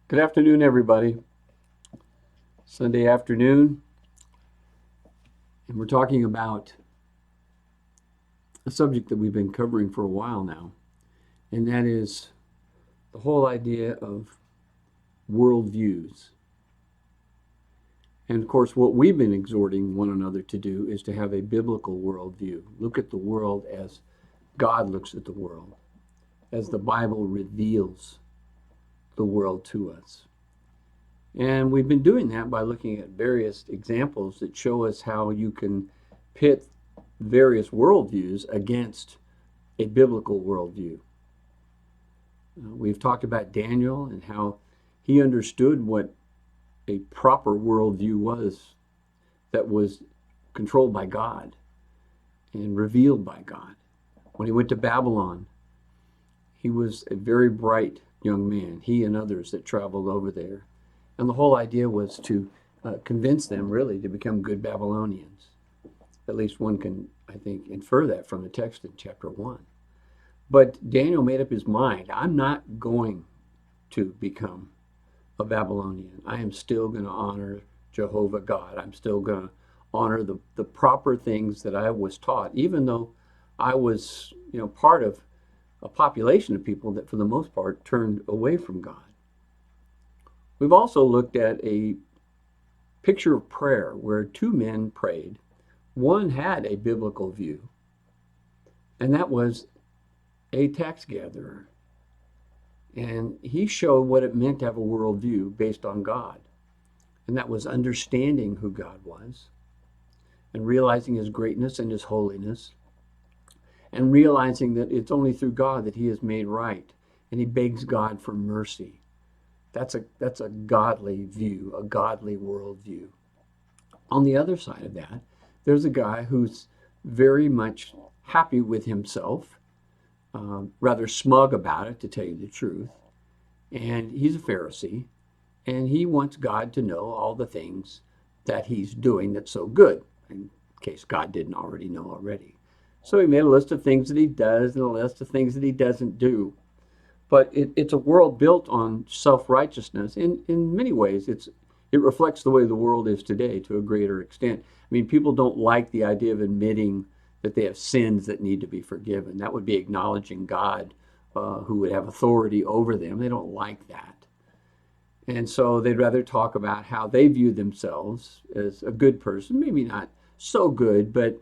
Good afternoon, everybody. Sunday afternoon, and we're talking about a subject that we've been covering for a while now, and that is the whole idea of worldviews. And of course, what we've been exhorting one another to do is to have a biblical worldview. Look at the world as God looks at the world, as the Bible reveals the world to us. And we've been doing that by looking at various examples that show us how you can pit various worldviews against a biblical worldview. We've talked about Daniel and how he understood what a proper worldview was that was controlled by God and revealed by God. When he went to Babylon, he was a very bright young man, he and others that traveled over there. And the whole idea was to convince them really to become good Babylonians. At least one can, I think, infer that from the text in chapter 1. But Daniel made up his mind, I'm not going to become a Babylonian. I am still going to honor Jehovah God. I'm still going to honor the proper things that I was taught, even though I was, part of a population of people that for the most part turned away from God. We've also looked at a picture of prayer where two men prayed. One had a biblical view, and that was a tax gatherer. And he showed what it meant to have a worldview based on God. And that was understanding who God was and realizing his greatness and his holiness and realizing that it's only through God that he is made right. And he begs God for mercy. That's a godly view, a godly worldview. On the other side of that, there's a guy who's very much happy with himself, rather smug about it, to tell you the truth. And he's a Pharisee, and he wants God to know all the things that he's doing that's so good, in case God didn't already know already. So he made a list of things that he does and a list of things that he doesn't do. But it's a world built on self-righteousness. In many ways, it reflects the way the world is today to a greater extent. I mean, people don't like the idea of admitting that they have sins that need to be forgiven. That would be acknowledging God, who would have authority over them. They don't like that. And so they'd rather talk about how they view themselves as a good person, maybe not so good, but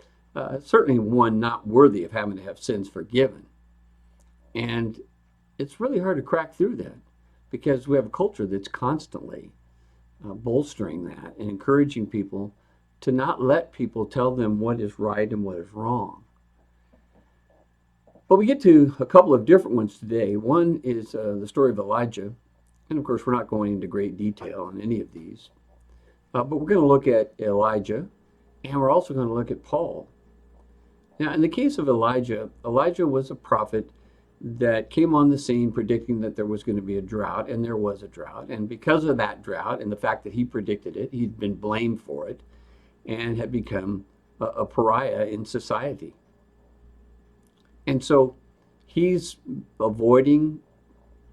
certainly one not worthy of having to have sins forgiven. And it's really hard to crack through that because we have a culture that's constantly bolstering that and encouraging people to not let people tell them what is right and what is wrong. But we get to a couple of different ones today. One is the story of Elijah. And of course, we're not going into great detail on any of these. But we're going to look at Elijah, and we're also going to look at Paul. Now, in the case of Elijah, Elijah was a prophet that came on the scene predicting that there was going to be a drought, and there was a drought. And because of that drought and the fact that he predicted it, he'd been blamed for it and had become a pariah in society. And so he's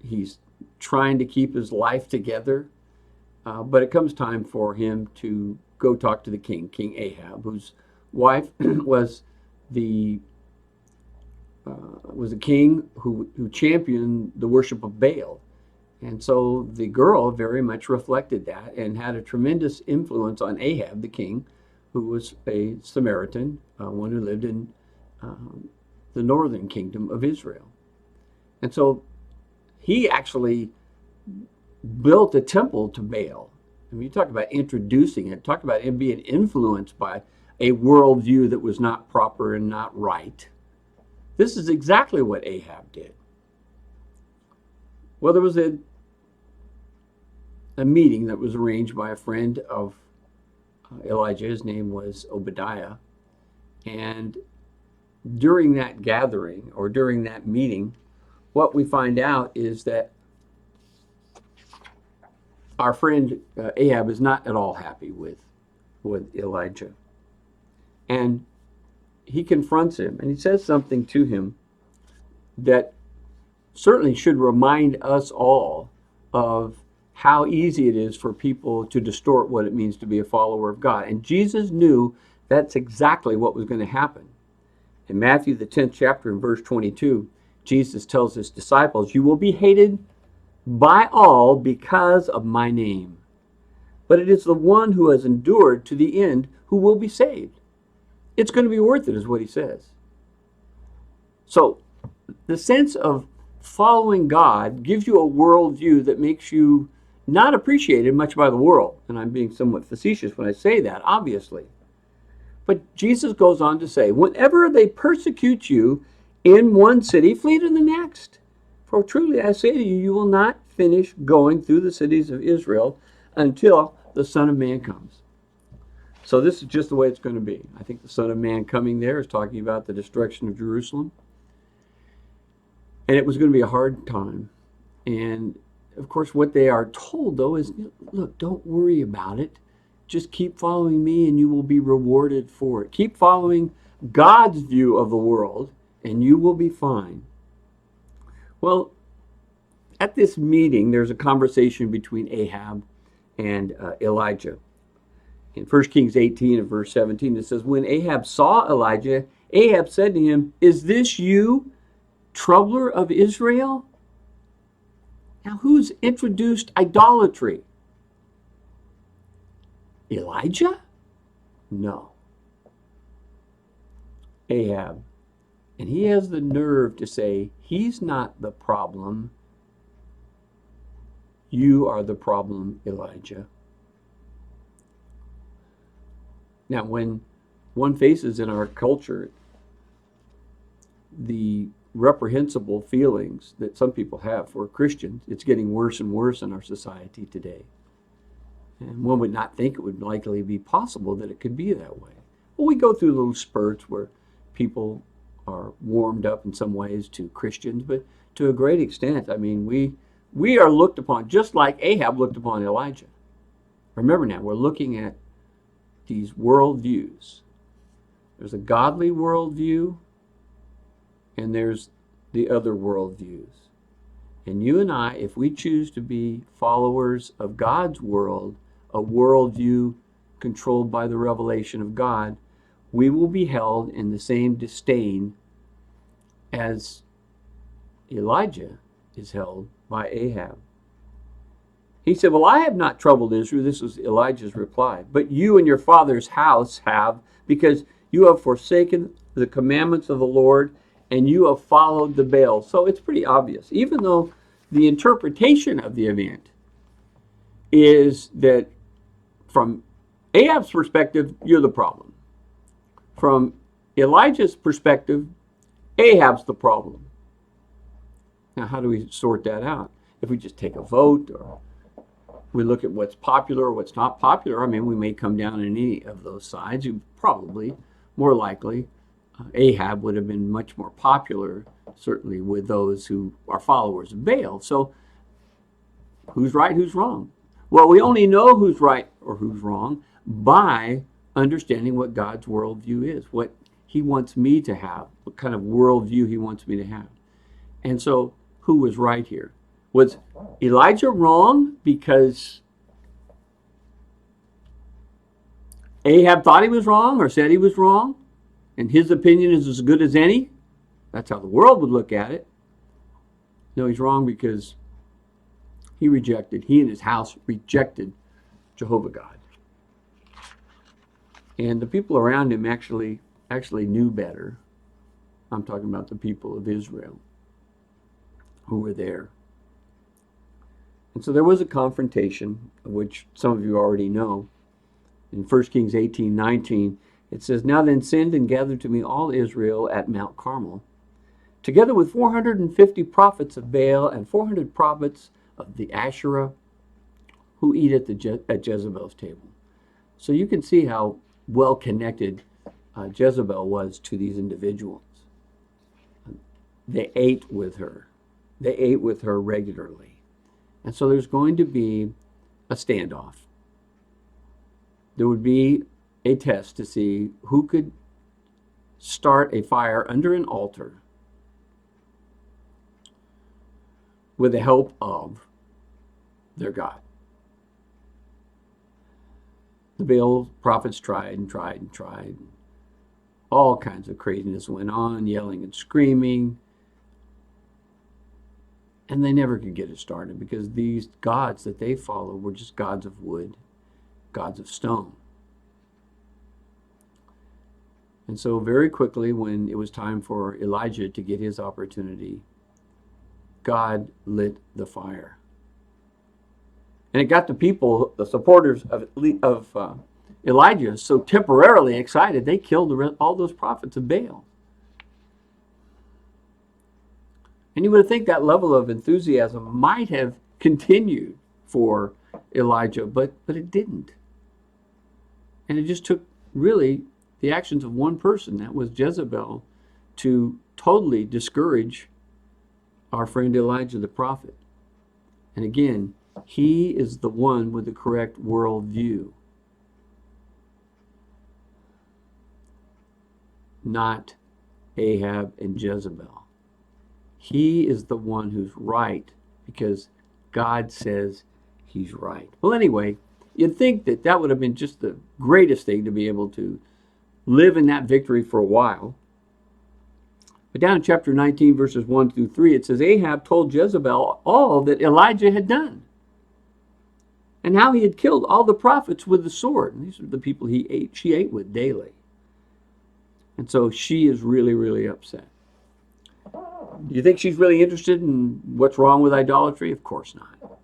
he's trying to keep his life together, but it comes time for him to go talk to the king, King Ahab, whose wife was a king who championed the worship of Baal. And so the girl very much reflected that and had a tremendous influence on Ahab, the king, who was a Samaritan, one who lived in the northern kingdom of Israel. And so he actually built a temple to Baal. I mean, you talk about introducing it, talk about him being influenced by a worldview that was not proper and not right. This is exactly what Ahab did. Well, there was a meeting that was arranged by a friend of Elijah. His name was Obadiah. And during that gathering, or during that meeting, what we find out is that our friend Ahab is not at all happy with Elijah. And he confronts him, and he says something to him that certainly should remind us all of how easy it is for people to distort what it means to be a follower of God. And Jesus knew that's exactly what was going to happen. In Matthew, the 10th chapter, in verse 22, Jesus tells his disciples, "You will be hated by all because of my name. But it is the one who has endured to the end who will be saved." It's going to be worth it, is what he says. So the sense of following God gives you a worldview that makes you not appreciated much by the world. And I'm being somewhat facetious when I say that, obviously. But Jesus goes on to say, "Whenever they persecute you in one city, flee to the next. For truly I say to you, you will not finish going through the cities of Israel until the Son of Man comes." So this is just the way it's going to be. I think the Son of Man coming there is talking about the destruction of Jerusalem. And it was going to be a hard time. And of course, what they are told, though, is, look, don't worry about it. Just keep following me and you will be rewarded for it. Keep following God's view of the world and you will be fine. Well, at this meeting, there's a conversation between Ahab and Elijah. In 1 Kings 18 and verse 17, it says, "When Ahab saw Elijah, Ahab said to him, 'Is this you, troubler of Israel?'" Now, who's introduced idolatry? Elijah? No. Ahab. And he has the nerve to say, he's not the problem. You are the problem, Elijah. Now, when one faces in our culture the reprehensible feelings that some people have for Christians, it's getting worse and worse in our society today. And one would not think it would likely be possible that it could be that way. Well, we go through little spurts where people are warmed up in some ways to Christians, but to a great extent, I mean, we are looked upon just like Ahab looked upon Elijah. Remember now, we're looking at these worldviews. There's a godly worldview, and there's the other worldviews. And you and I, if we choose to be followers of God's world, a worldview controlled by the revelation of God, we will be held in the same disdain as Elijah is held by Ahab. He said, "Well, I have not troubled Israel." This was Elijah's reply. "But you and your father's house have, because you have forsaken the commandments of the Lord, and you have followed the Baal." So it's pretty obvious. Even though the interpretation of the event is that from Ahab's perspective, you're the problem. From Elijah's perspective, Ahab's the problem. Now, how do we sort that out? If we just take a vote, or we look at what's popular or what's not popular, I mean, we may come down on any of those sides. You probably, more likely, Ahab would have been much more popular, certainly with those who are followers of Baal. So who's right, who's wrong? Well, we only know who's right or who's wrong by understanding what God's worldview is, what he wants me to have, what kind of worldview he wants me to have. And so who was right here? Was Elijah wrong because Ahab thought he was wrong or said he was wrong, and his opinion is as good as any? That's how the world would look at it. No, he's wrong because he and his house rejected Jehovah God. And the people around him actually knew better. I'm talking about the people of Israel who were there. And so there was a confrontation, which some of you already know. In 1 Kings 18:19, it says, "Now then send and gather to me all Israel at Mount Carmel, together with 450 prophets of Baal and 400 prophets of the Asherah who eat at Jezebel's table." So you can see how well connected Jezebel was to these individuals. They ate with her. They ate with her regularly. And so there's going to be a standoff. There would be a test to see who could start a fire under an altar with the help of their God. the Baal prophets tried and tried and tried. All kinds of craziness went on, yelling and screaming. And they never could get it started because these gods that they followed were just gods of wood, gods of stone. And so very quickly, when it was time for Elijah to get his opportunity, God lit the fire. And it got the people, the supporters of Elijah, so temporarily excited, they killed all those prophets of Baal. And you would think that level of enthusiasm might have continued for Elijah, but it didn't. And it just took really the actions of one person, that was Jezebel, to totally discourage our friend Elijah the prophet. And again, he is the one with the correct worldview, not Ahab and Jezebel. He is the one who's right because God says he's right. Well, anyway, you'd think that that would have been just the greatest thing to be able to live in that victory for a while. But down in chapter 19, verses 1 through 3, it says, Ahab told Jezebel all that Elijah had done and how he had killed all the prophets with the sword. And these are the people she ate with daily. And so she is really, really upset. Do you think she's really interested in what's wrong with idolatry? Of course not.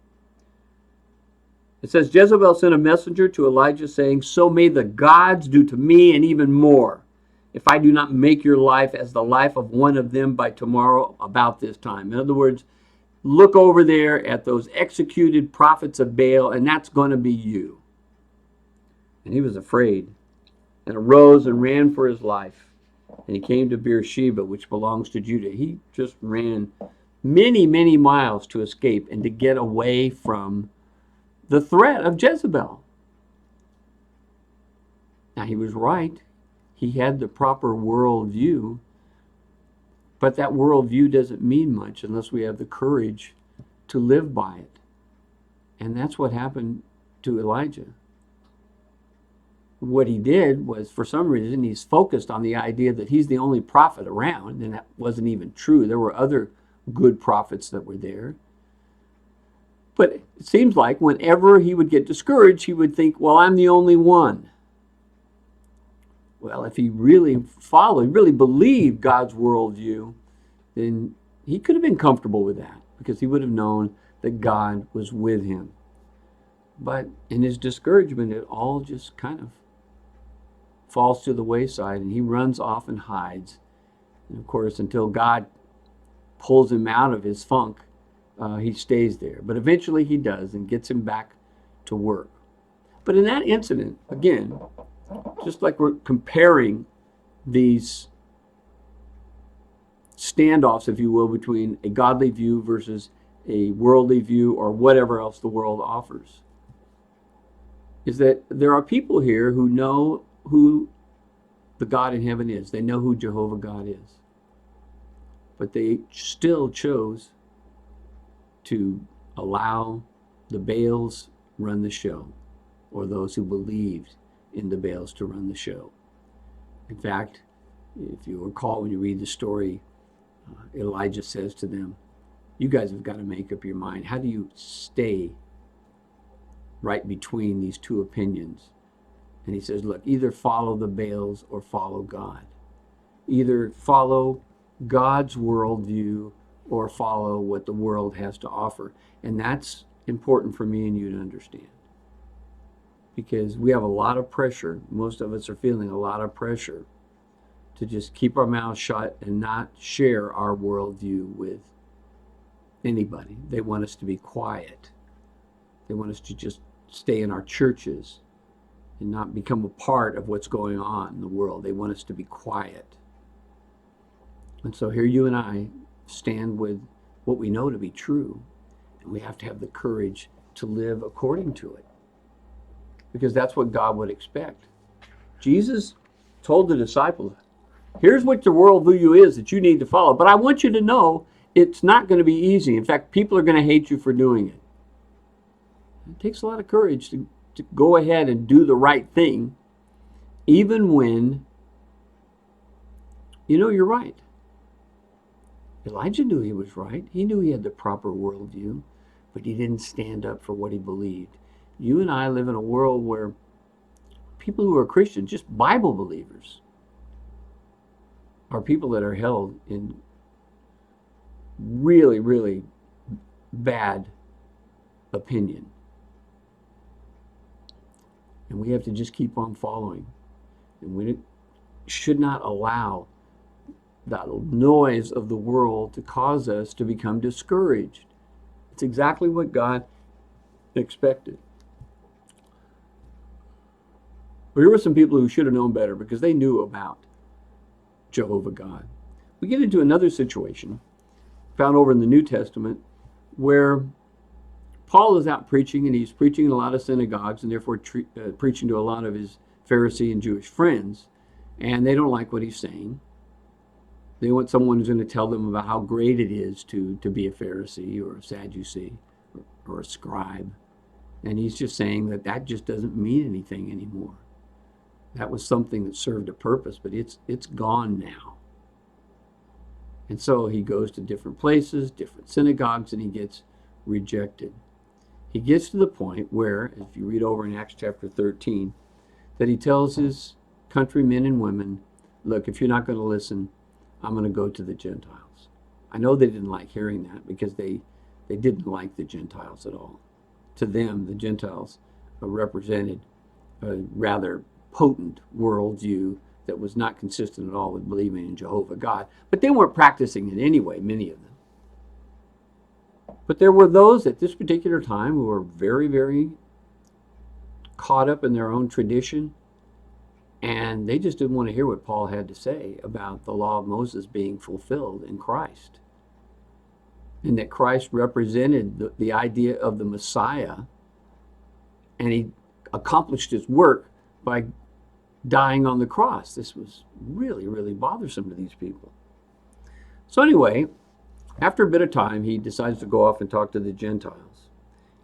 It says, Jezebel sent a messenger to Elijah saying, so may the gods do to me and even more, if I do not make your life as the life of one of them by tomorrow about this time. In other words, look over there at those executed prophets of Baal, and that's going to be you. And he was afraid, and arose and ran for his life. And he came to Beersheba, which belongs to Judah. He just ran many, many miles to escape and to get away from the threat of Jezebel. Now, he was right. He had the proper worldview. But that worldview doesn't mean much unless we have the courage to live by it. And that's what happened to Elijah. What he did was, for some reason, he's focused on the idea that he's the only prophet around, and that wasn't even true. There were other good prophets that were there. But it seems like whenever he would get discouraged, he would think, well, I'm the only one. Well, if he really really believed God's worldview, then he could have been comfortable with that because he would have known that God was with him. But in his discouragement, it all just kind of falls to the wayside, and he runs off and hides. And of course, until God pulls him out of his funk, he stays there. But eventually he does and gets him back to work. But in that incident, again, just like we're comparing these standoffs, if you will, between a godly view versus a worldly view or whatever else the world offers, is that there are people here who know who the God in heaven is. They know who Jehovah God is. But they still chose to allow the Baals run the show, or those who believed in the Baals to run the show. In fact, if you recall when you read the story, Elijah says to them, you guys have got to make up your mind. How do you stay right between these two opinions? And he says, look, either follow the Baals or follow God. Either follow God's worldview or follow what the world has to offer. And that's important for me and you to understand. Because we have a lot of pressure. Most of us are feeling a lot of pressure to just keep our mouths shut and not share our worldview with anybody. They want us to be quiet. They want us to just stay in our churches and not become a part of what's going on in the world. They want us to be quiet. And so here you and I stand with what we know to be true, and we have to have the courage to live according to it, because that's what God would expect. Jesus told the disciples, here's what the worldview is that you need to follow, but I want you to know it's not going to be easy. In fact, people are going to hate you for doing it. It takes a lot of courage to to go ahead and do the right thing, even when you're right. Elijah knew he was right. He knew he had the proper worldview, but he didn't stand up for what he believed. You and I live in a world where people who are Christians, just Bible believers, are people that are held in really, really bad opinion. And we have to just keep on following. And we should not allow that noise of the world to cause us to become discouraged. It's exactly what God expected. But here were some people who should have known better because they knew about Jehovah God. We get into another situation found over in the New Testament where Paul is out preaching, and he's preaching in a lot of synagogues and therefore preaching to a lot of his Pharisee and Jewish friends, and they don't like what he's saying. They want someone who's going to tell them about how great it is to be a Pharisee or a Sadducee or a scribe. And he's just saying that just doesn't mean anything anymore. That was something that served a purpose, but it's gone now. And so he goes to different places, different synagogues, and he gets rejected. He gets to the point where, if you read over in Acts chapter 13, that he tells his countrymen and women, look, if you're not going to listen, I'm going to go to the Gentiles. I know they didn't like hearing that because they didn't like the Gentiles at all. To them, the Gentiles represented a rather potent worldview that was not consistent at all with believing in Jehovah God. But they weren't practicing it anyway, many of them. But there were those at this particular time who were very, very caught up in their own tradition, and they just didn't want to hear what Paul had to say about the law of Moses being fulfilled in Christ, and that Christ represented the idea of the Messiah, and he accomplished his work by dying on the cross. This was really, really bothersome to these people. So anyway, after a bit of time, he decides to go off and talk to the Gentiles.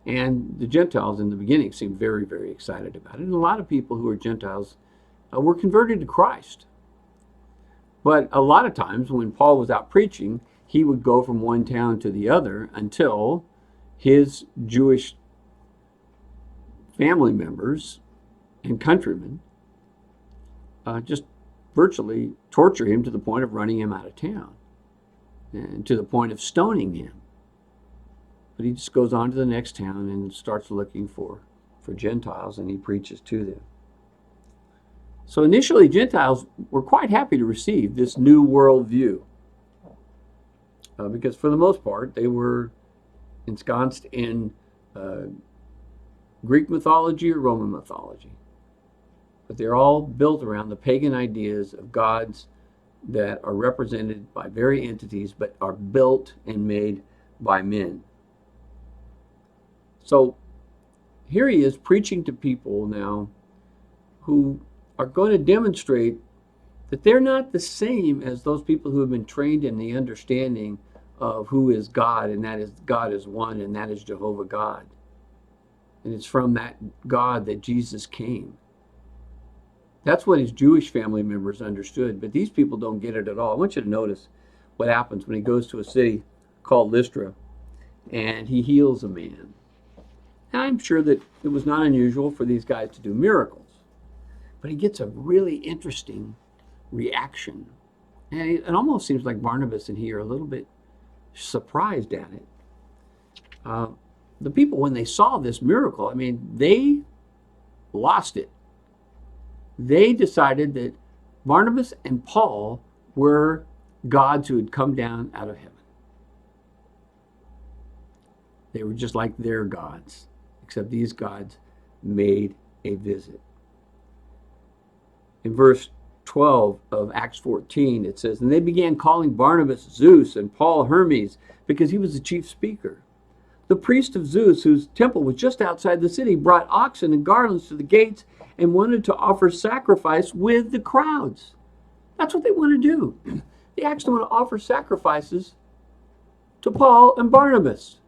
And the Gentiles in the beginning seemed very, very excited about it. And a lot of people who are Gentiles were converted to Christ. But a lot of times when Paul was out preaching, he would go from one town to the other until his Jewish family members and countrymen just virtually torture him to the point of running him out of town and to the point of stoning him. But he just goes on to the next town and starts looking for Gentiles, and he preaches to them. So initially, Gentiles were quite happy to receive this new worldview because for the most part, they were ensconced in Greek mythology or Roman mythology. But they're all built around the pagan ideas of gods that are represented by very entities but are built and made by men. So here he is preaching to people now who are going to demonstrate that they're not the same as those people who have been trained in the understanding of who is God, and that is God is one, and that is Jehovah God. And it's from that God that Jesus came. That's what his Jewish family members understood, but these people don't get it at all. I want you to notice what happens when he goes to a city called Lystra and he heals a man. Now, I'm sure that it was not unusual for these guys to do miracles, but he gets a really interesting reaction. And it almost seems like Barnabas and he are a little bit surprised at it. The people, when they saw this miracle, they lost it. They decided that Barnabas and Paul were gods who had come down out of heaven. They were just like their gods, except these gods made a visit. In verse 12 of Acts 14, it says, and they began calling Barnabas Zeus and Paul Hermes because he was the chief speaker. The priest of Zeus, whose temple was just outside the city, brought oxen and garlands to the gates and wanted to offer sacrifice with the crowds. That's what they want to do. They actually want to offer sacrifices to Paul and Barnabas.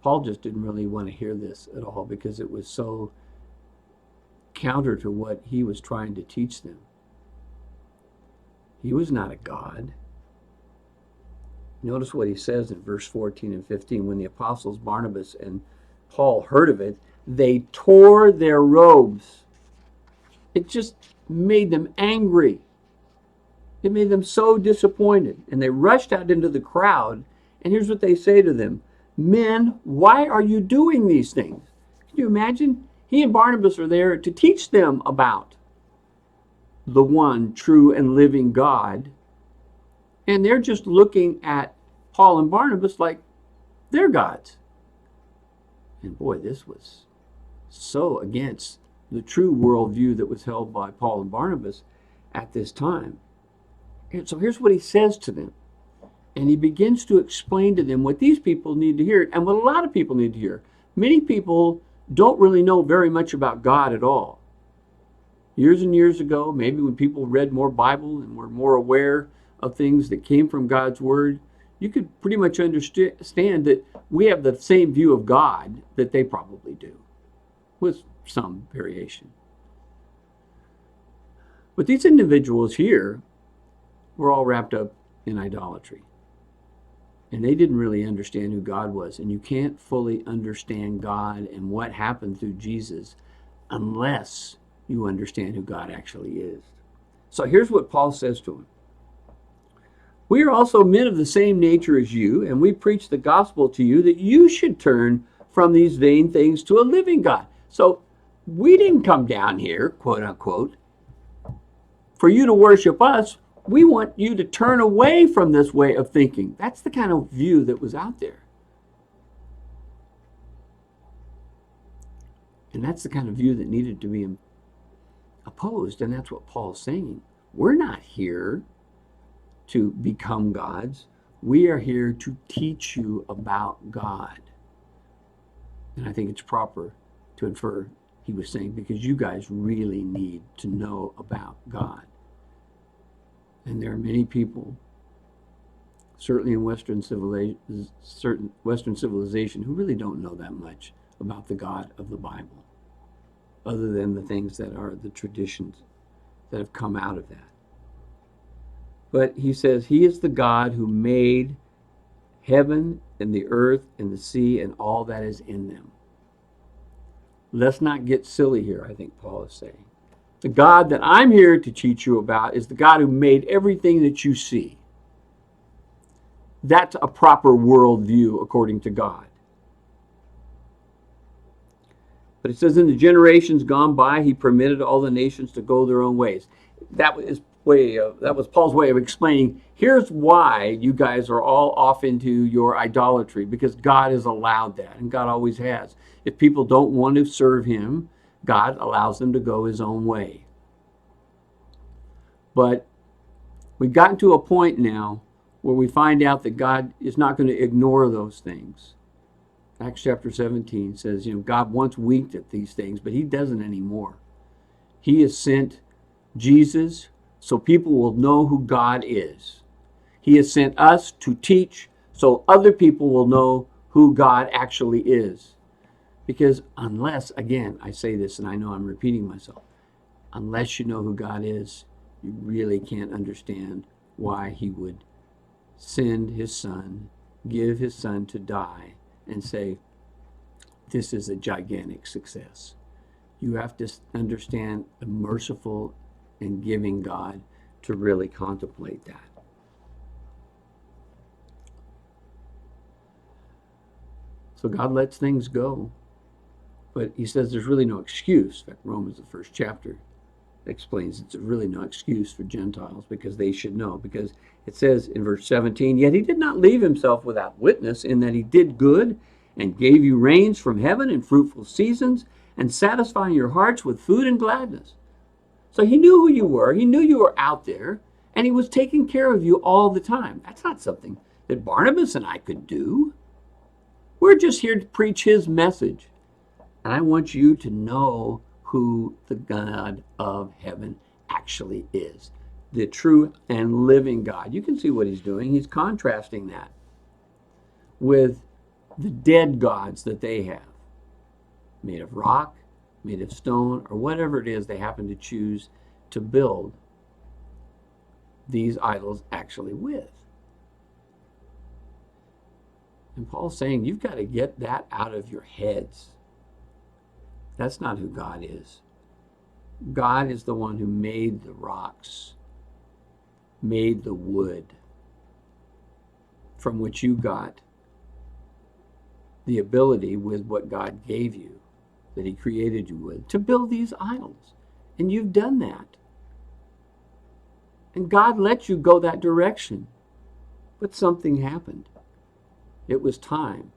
Paul just didn't really want to hear this at all because it was so counter to what he was trying to teach them. He was not a God. Notice what he says in verse 14 and 15. When the apostles Barnabas and Paul heard of it, they tore their robes. It just made them angry. It made them so disappointed. And they rushed out into the crowd. And here's what they say to them. Men, why are you doing these things? Can you imagine? He and Barnabas are there to teach them about the one true and living God. And they're just looking at Paul and Barnabas like they're gods. And boy, this was so against the true worldview that was held by Paul and Barnabas at this time. And so here's what he says to them. And he begins to explain to them what these people need to hear and what a lot of people need to hear. Many people don't really know very much about God at all. Years and years ago, maybe when people read more Bible and were more aware of things that came from God's Word, you could pretty much understand that we have the same view of God that they probably do, with some variation. But these individuals here were all wrapped up in idolatry. And they didn't really understand who God was. And you can't fully understand God and what happened through Jesus unless you understand who God actually is. So here's what Paul says to him. We are also men of the same nature as you, and we preach the gospel to you that you should turn from these vain things to a living God. So we didn't come down here, quote unquote, for you to worship us. We want you to turn away from this way of thinking. That's the kind of view that was out there. And that's the kind of view that needed to be opposed. And that's what Paul's saying. We're not here to become gods. We are here to teach you about God. And I think it's proper to infer he was saying, because you guys really need to know about God. And there are many people, certainly in Western civilization, who really don't know that much about the God of the Bible, other than the things that are the traditions that have come out of that. But he says he is the God who made heaven and the earth and the sea and all that is in them. Let's not get silly here, I think Paul is saying. The God that I'm here to teach you about is the God who made everything that you see. That's a proper worldview according to God. But it says in the generations gone by, he permitted all the nations to go their own ways. That was Paul's way of explaining, here's why you guys are all off into your idolatry, because God has allowed that, and God always has. If people don't want to serve him, God allows them to go his own way. But we've gotten to a point now where we find out that God is not going to ignore those things. Acts chapter 17 says, God once winked at these things, but he doesn't anymore. He has sent Jesus so people will know who God is. He has sent us to teach so other people will know who God actually is. Because unless, again, I say this and I know I'm repeating myself, unless you know who God is, you really can't understand why he would send his son, give his son to die, and say, this is a gigantic success. You have to understand a merciful and giving God to really contemplate that. So God lets things go. But he says there's really no excuse. In fact, Romans, the first chapter, explains it's really no excuse for Gentiles because they should know. Because it says in verse 17, yet he did not leave himself without witness in that he did good and gave you rains from heaven and fruitful seasons and satisfying your hearts with food and gladness. So he knew who you were. He knew you were out there, and he was taking care of you all the time. That's not something that Barnabas and I could do. We're just here to preach his message. And I want you to know who the God of heaven actually is. The true and living God. You can see what he's doing. He's contrasting that with the dead gods that they have, made of rock, made of stone, or whatever it is they happen to choose to build these idols actually with. And Paul's saying you've got to get that out of your heads. That's not who God is. God is the one who made the rocks, made the wood, from which you got the ability with what God gave you, that he created you with, to build these idols. And you've done that. And God let you go that direction. But something happened. It was time.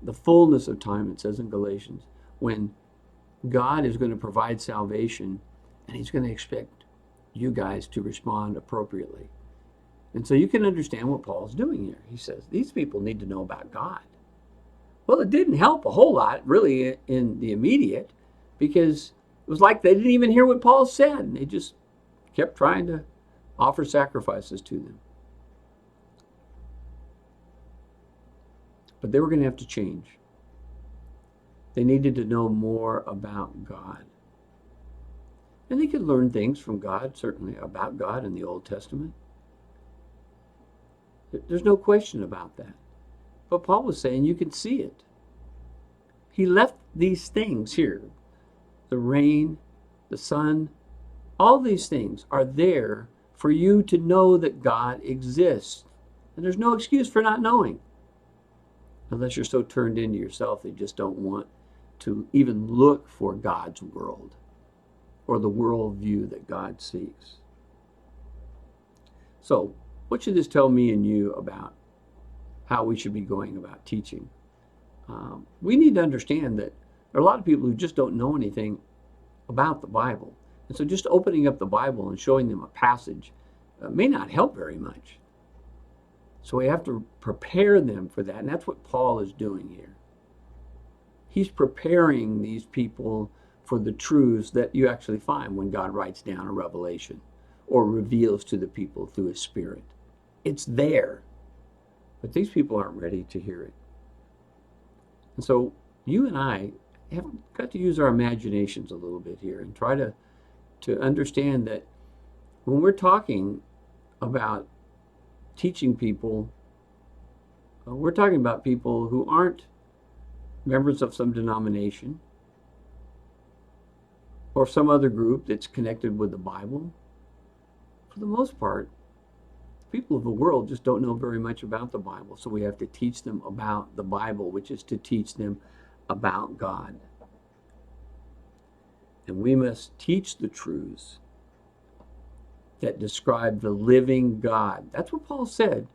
The fullness of time, it says in Galatians, when God is going to provide salvation, and he's going to expect you guys to respond appropriately. And so you can understand what Paul's doing here. He says, these people need to know about God. Well, it didn't help a whole lot, really, in the immediate, because it was like they didn't even hear what Paul said. And they just kept trying to offer sacrifices to them. But they were going to have to change. They needed to know more about God. And they could learn things from God, certainly, about God in the Old Testament. There's no question about that. But Paul was saying you can see it. He left these things here. The rain, the sun, all these things are there for you to know that God exists. And there's no excuse for not knowing. Unless you're so turned into yourself that you just don't want to even look for God's world or the worldview that God seeks. So, what should this tell me and you about how we should be going about teaching? We need to understand that there are a lot of people who just don't know anything about the Bible. And so just opening up the Bible and showing them a passage may not help very much. So we have to prepare them for that. And that's what Paul is doing here. He's preparing these people for the truths that you actually find when God writes down a revelation or reveals to the people through his Spirit. It's there. But these people aren't ready to hear it. And so you and I have got to use our imaginations a little bit here and try to understand that when we're talking about teaching people, we're talking about people who aren't members of some denomination or some other group that's connected with the Bible. For the most part, people of the world just don't know very much about the Bible. So we have to teach them about the Bible, which is to teach them about God. And we must teach the truths that describe the living God. That's what Paul said.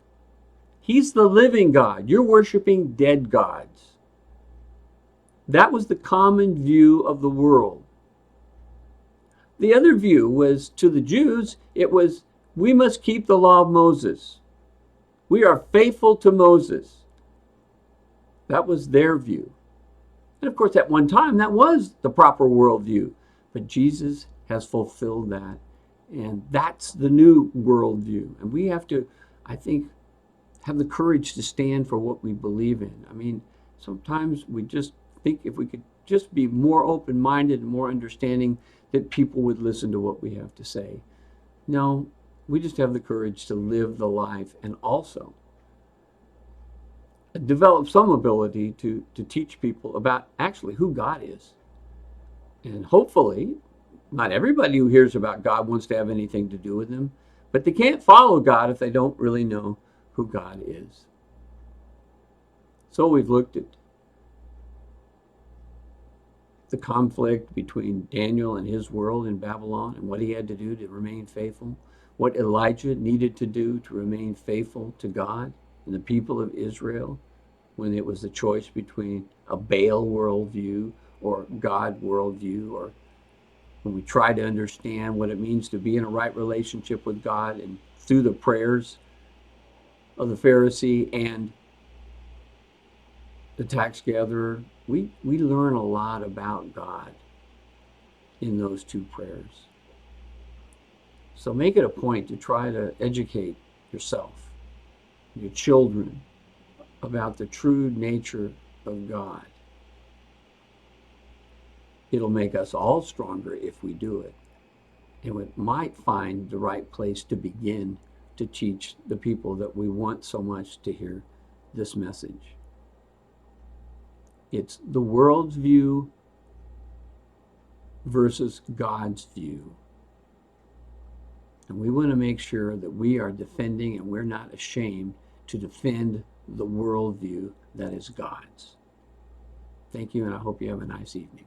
He's the living God. You're worshiping dead gods. That was the common view of the world. The other view was, to the Jews, it was, we must keep the law of Moses. We are faithful to Moses. That was their view. And of course, at one time, that was the proper worldview. But Jesus has fulfilled that. And that's the new worldview. And we have to, I think, have the courage to stand for what we believe in. I mean, sometimes we just think if we could just be more open-minded and more understanding, that people would listen to what we have to say. No, we just have the courage to live the life and also develop some ability to teach people about actually who God is. And hopefully, not everybody who hears about God wants to have anything to do with him, but they can't follow God if they don't really know who God is. So we've looked at the conflict between Daniel and his world in Babylon and what he had to do to remain faithful, what Elijah needed to do to remain faithful to God and the people of Israel when it was the choice between a Baal worldview or God worldview, or when we try to understand what it means to be in a right relationship with God and through the prayers of the Pharisee and the tax gatherer, we learn a lot about God in those two prayers. So make it a point to try to educate yourself, your children, about the true nature of God, it'll make us all stronger if we do it. And we might find the right place to begin to teach the people that we want so much to hear this message. It's the world's view versus God's view. And we want to make sure that we are defending and we're not ashamed to defend the worldview that is God's. Thank you, and I hope you have a nice evening.